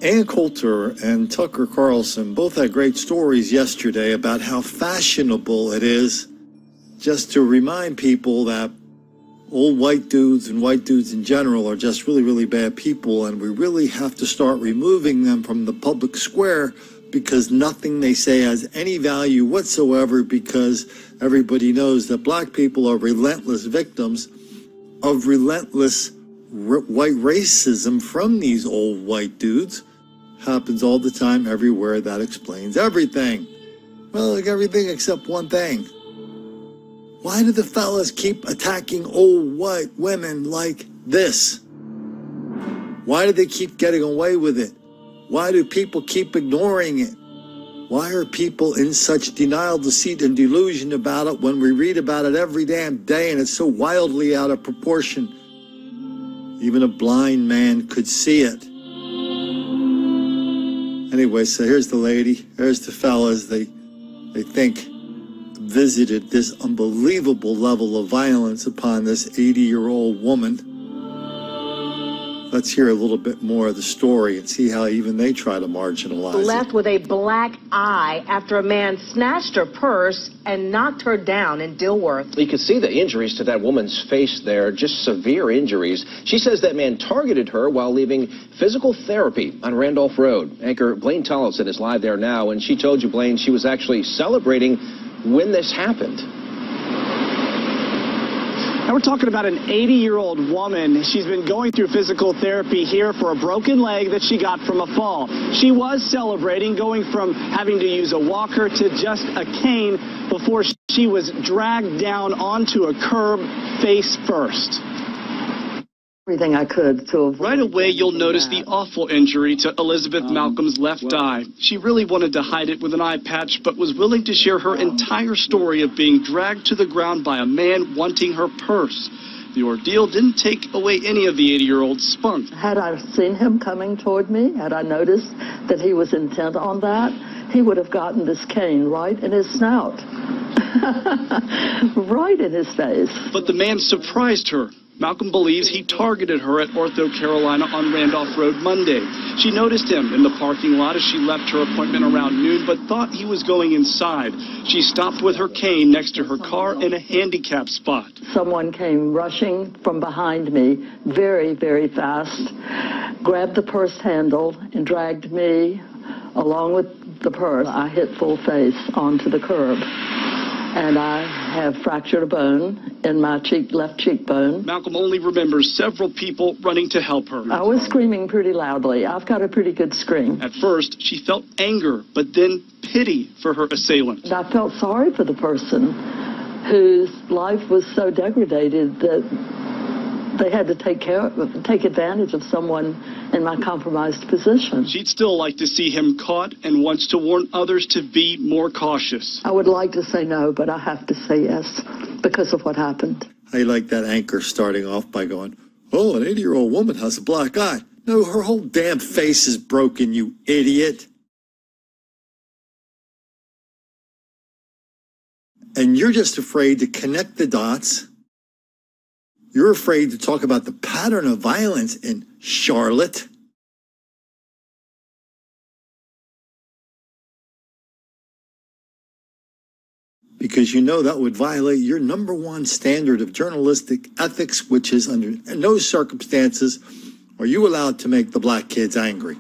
Ann Coulter and Tucker Carlson both had great stories yesterday about how fashionable it is just to remind people that old white dudes and white dudes in general are just really, really bad people, and we really have to start removing them from the public square because nothing they say has any value whatsoever, because everybody knows that black people are relentless victims of relentless white racism from these old white dudes. Happens all the time, everywhere. That explains everything. Well, like everything except one thing. Why do the fellas keep attacking old white women like this? Why do they keep getting away with it? Why do people keep ignoring it? Why are people in such denial, deceit, and delusion about it when we read about it every damn day and it's so wildly out of proportion? Even a blind man could see it. Anyway, so here's the lady, here's the fellas. They think visited this unbelievable level of violence upon this 80-year-old woman. Let's hear a little bit more of the story and see how even they try to marginalize it. Left with a black eye after a man snatched her purse and knocked her down in Dilworth. You can see the injuries to that woman's face there, just severe injuries. She says that man targeted her while leaving physical therapy on Randolph Road. Anchor Blaine Tollefson is live there now, and she told you, Blaine, she was actually celebrating when this happened. Now we're talking about an 80-year-old woman. She's been going through physical therapy here for a broken leg that she got from a fall. She was celebrating, going from having to use a walker to just a cane before she was dragged down onto a curb face first. Everything I could to avoid. Right away, you'll notice the awful injury to Elizabeth Malcolm's left eye. She really wanted to hide it with an eye patch, but was willing to share her entire story of being dragged to the ground by a man wanting her purse. The ordeal didn't take away any of the 80-year-old's spunk. Had I seen him coming toward me, had I noticed that he was intent on that, he would have gotten this cane right in his snout. Right in his face. But the man surprised her. Malcolm believes he targeted her at Ortho Carolina on Randolph Road Monday. She noticed him in the parking lot as she left her appointment around noon, but thought he was going inside. She stopped with her cane next to her car in a handicap spot. Someone came rushing from behind me very, very fast, grabbed the purse handle and dragged me along with the purse. I hit full face onto the curb, and I have fractured a bone in my left cheekbone. Malcolm only remembers several people running to help her. I was screaming pretty loudly. I've got a pretty good scream. At first, she felt anger, but then pity for her assailant. I felt sorry for the person whose life was so degraded that they had to take advantage of someone in my compromised position. She'd still like to see him caught and wants to warn others to be more cautious. I would like to say no, but I have to say yes because of what happened. I like that anchor starting off by going, oh, an 80-year-old woman has a black eye. No, her whole damn face is broken, you idiot. And you're just afraid to connect the dots. You're afraid to talk about the pattern of violence in Charlotte. Because you know that would violate your #1 standard of journalistic ethics, which is under no circumstances are you allowed to make the black kids angry.